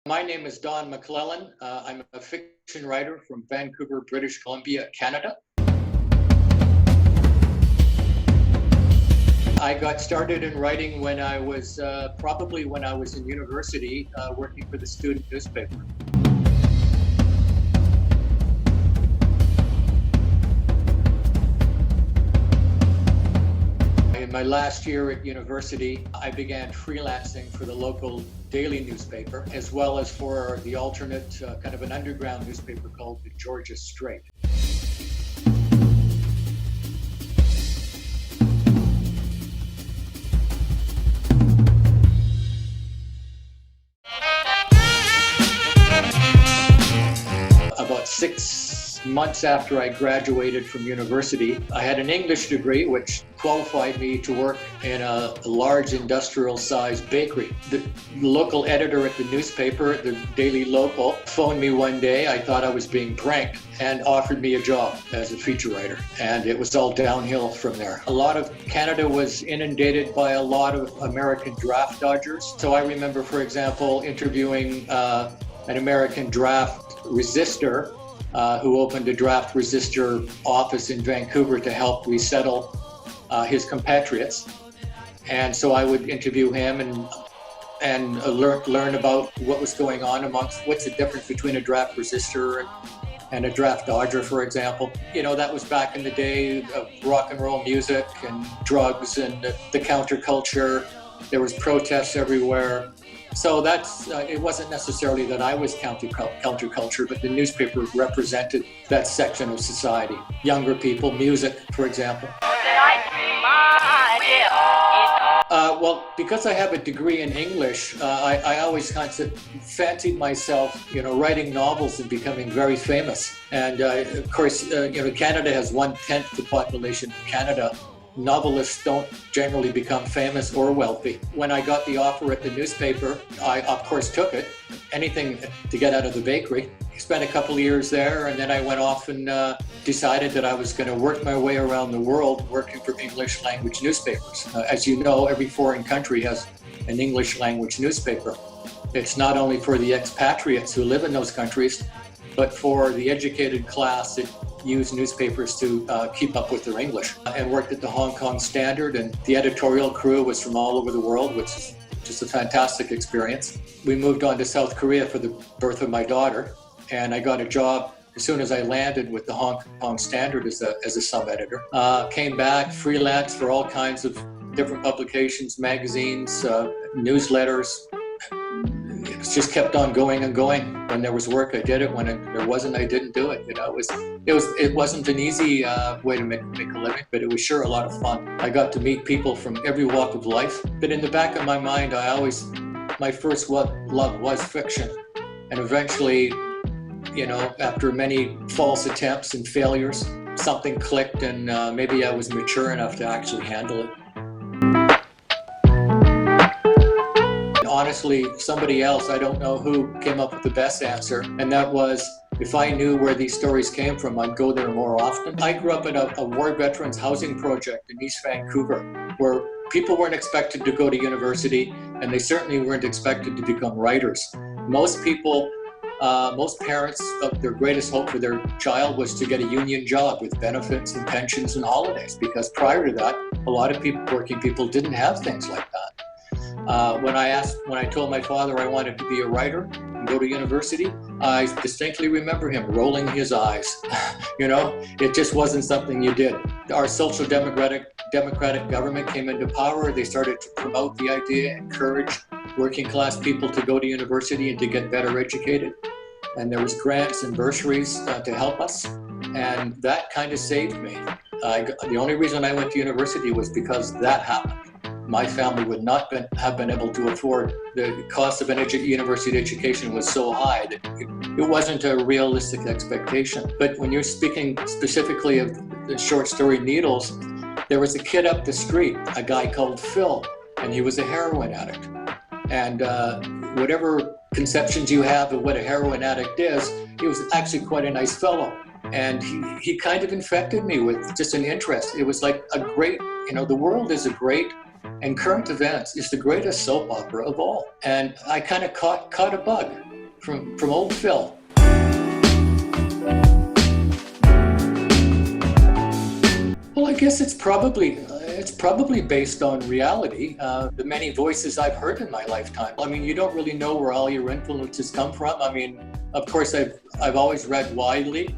My name is Don McLellan. I'm a fiction writer from Vancouver, British Columbia, Canada. I got started in writing when I was probably when I was in university, working for the student newspaper. In my last year at university, I began freelancing for the local daily newspaper, as well as for the alternate kind of an underground newspaper called the Georgia Straight. About 6 months after I graduated from university, I had an English degree, which qualified me to work in a large industrial-sized bakery. The local editor at the newspaper, the Daily Local, phoned me one day. I thought I was being pranked and offered me a job as a feature writer. And it was all downhill from there. A lot of Canada was inundated by a lot of American draft dodgers. So I remember, for example, interviewing an American draft resistor who opened a draft resistor office in Vancouver to help resettle his compatriots. And so I would interview him and learn about what was going on amongst, what's the difference between a draft resistor and a draft dodger, for example. You know, that was back in the day of rock and roll music and drugs and the counterculture. There was protests everywhere. So that's, it wasn't necessarily that I was counterculture, but the newspaper represented that section of society. Younger people, music, for example. Well, because I have a degree in English, I always kind of fancied myself, you know, writing novels and becoming very famous. And of course, you know, Canada has 1/10 the population of Canada. Novelists don't generally become famous or wealthy. When I got the offer at the newspaper, I of course took it. Anything to get out of the bakery. Spent a couple of years there, and then I went off and decided that I was going to work my way around the world working for English language newspapers. As you know, every foreign country has an English language newspaper. It's not only for the expatriates who live in those countries, but for the educated class that use newspapers to keep up with their English. And worked at the Hong Kong Standard, and the editorial crew was from all over the world, which is just a fantastic experience. We moved on to South Korea for the birth of my daughter, and I got a job as soon as I landed with the Hong Kong Standard as a sub-editor. Came back, freelance for all kinds of different publications, magazines, newsletters. It just kept on going and going. When there was work, I did it. When there wasn't, I didn't do it. You know, it wasn't an easy way to make a living, but it was sure a lot of fun. I got to meet people from every walk of life. But in the back of my mind, my first love was fiction. And eventually, you know, after many false attempts and failures, something clicked, and maybe I was mature enough to actually handle it. Honestly, somebody else, I don't know who, came up with the best answer, and that was, if I knew where these stories came from, I'd go there more often. I grew up in a war veterans housing project in East Vancouver, where people weren't expected to go to university, and they certainly weren't expected to become writers. Most people, most parents, their greatest hope for their child was to get a union job with benefits and pensions and holidays, because prior to that, a lot of working people didn't have things like that. When I told my father I wanted to be a writer and go to university, I distinctly remember him rolling his eyes. You know, it just wasn't something you did. Our social democratic government came into power. They started to promote the idea, encourage working class people to go to university and to get better educated. And there was grants and bursaries to help us. And that kind of saved me. The only reason I went to university was because that happened. My family would not have been able to afford. The cost of an university education was so high that it wasn't a realistic expectation. But when you're speaking specifically of the short story Needles, there was a kid up the street, a guy called Phil, and he was a heroin addict. And whatever conceptions you have of what a heroin addict is, he was actually quite a nice fellow. And he kind of infected me with just an interest. It was like a great, you know, the world is a great, and current events is the greatest soap opera of all. And I kind of caught a bug. from old Phil. Well, I guess it's probably based on reality. The many voices I've heard in my lifetime. I mean, you don't really know where all your influences come from. I mean, of course, I've always read widely,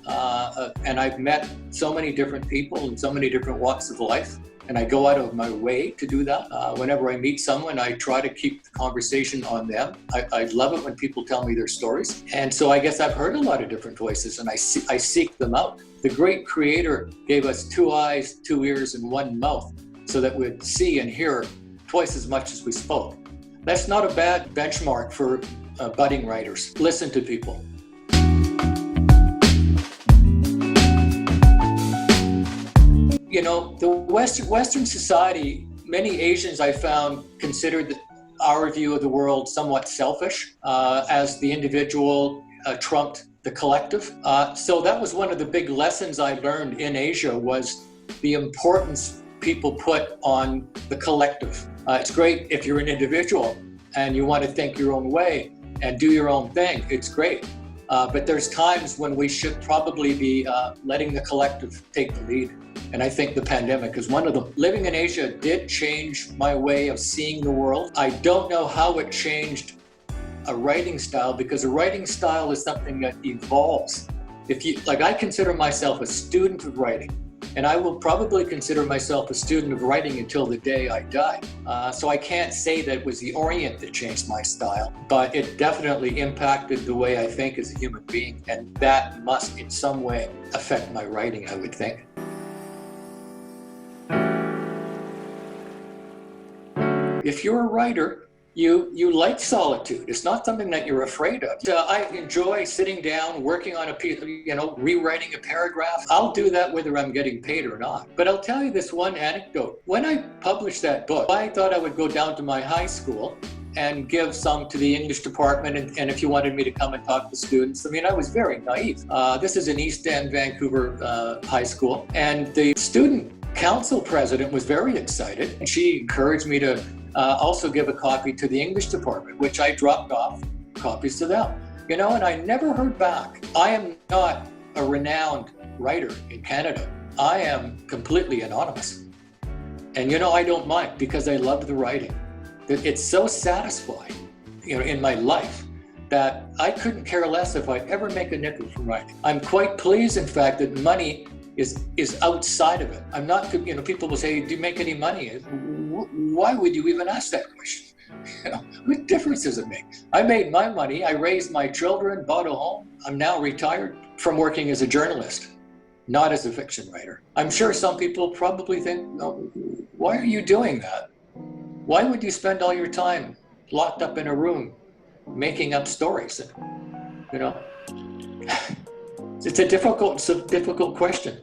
and I've met so many different people in so many different walks of life. And I go out of my way to do that. Whenever I meet someone, I try to keep the conversation on them. I love it when people tell me their stories. And so I guess I've heard a lot of different voices, and I seek them out. The great creator gave us 2 eyes, 2 ears, and 1 mouth so that we'd see and hear twice as much as we spoke. That's not a bad benchmark for budding writers. Listen to people. You know, the Western society, many Asians I found considered our view of the world somewhat selfish, as the individual trumped the collective. So that was one of the big lessons I learned in Asia, was the importance people put on the collective. It's great if you're an individual and you want to think your own way and do your own thing. It's great. But there's times when we should probably be letting the collective take the lead. And I think the pandemic is one of them. Living in Asia did change my way of seeing the world. I don't know how it changed a writing style, because a writing style is something that evolves. I consider myself a student of writing, and I will probably consider myself a student of writing until the day I die. So I can't say that it was the Orient that changed my style, but it definitely impacted the way I think as a human being, and that must in some way affect my writing, I would think. If you're a writer, you like solitude. It's not something that you're afraid of. I enjoy sitting down, working on a piece, rewriting a paragraph. I'll do that whether I'm getting paid or not. But I'll tell you this one anecdote. When I published that book, I thought I would go down to my high school and give some to the English department, and if you wanted me to come and talk to students. I mean, I was very naive. This is an East End, Vancouver high school, and the student council president was very excited, and she encouraged me to also give a copy to the English department, which I dropped off copies to them. And I never heard back. I am not a renowned writer in Canada. I am completely anonymous. And I don't mind, because I love the writing. It's so satisfying, in my life, that I couldn't care less if I ever make a nickel from writing. I'm quite pleased, in fact, that money is outside of it. I'm not, people will say, do you make any money? Why would you even ask that question? What difference does it make? I made my money, I raised my children, bought a home. I'm now retired from working as a journalist, not as a fiction writer. I'm sure some people probably think, no, why are you doing that? Why would you spend all your time locked up in a room making up stories? It's a difficult question.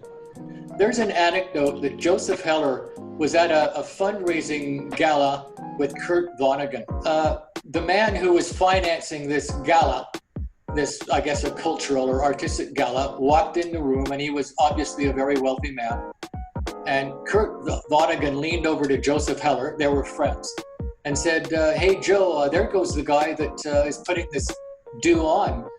There's an anecdote that Joseph Heller was at a fundraising gala with Kurt Vonnegut. The man who was financing this gala, I guess a cultural or artistic gala, walked in the room, and he was obviously a very wealthy man. And Kurt Vonnegut leaned over to Joseph Heller, they were friends, and said, hey Joe, there goes the guy that is putting this do on.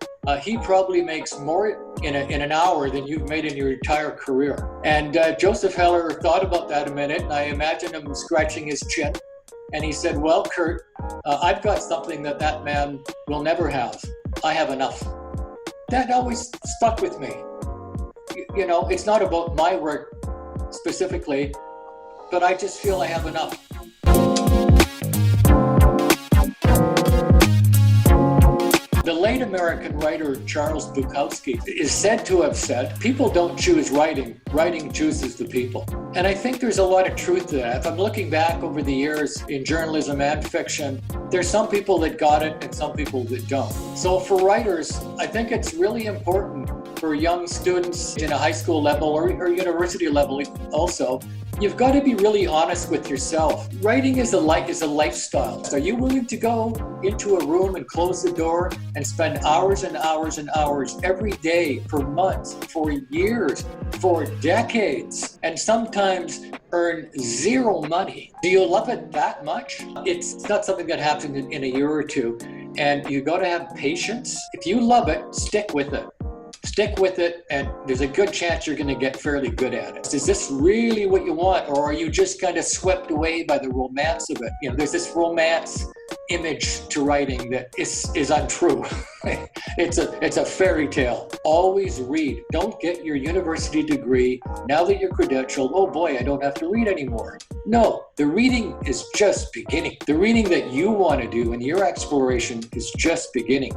He probably makes more in an hour than you've made in your entire career. And Joseph Heller thought about that a minute, and I imagine him scratching his chin. And he said, well, Kurt, I've got something that man will never have. I have enough. That always stuck with me. It's not about my work specifically, but I just feel I have enough. The late American writer Charles Bukowski is said to have said, people don't choose writing, writing chooses the people. And I think there's a lot of truth to that. If I'm looking back over the years in journalism and fiction, there's some people that got it and some people that don't. So for writers, I think it's really important for young students in a high school level or university level also, you've got to be really honest with yourself. Writing is a lifestyle. Are you willing to go into a room and close the door and spend hours and hours and hours every day for months, for years, for decades, and sometimes earn zero money? Do you love it that much? It's not something that happens in a year or two. and you got to have patience. If you love it, stick with it. Stick with it, and there's a good chance you're going to get fairly good at it. Is this really what you want, or are you just kind of swept away by the romance of it? You know, there's this romance image to writing that is untrue. It's a fairy tale. Always read. Don't get your university degree. Now that you're credentialed, oh boy, I don't have to read anymore. No, the reading is just beginning. The reading that you want to do and your exploration is just beginning.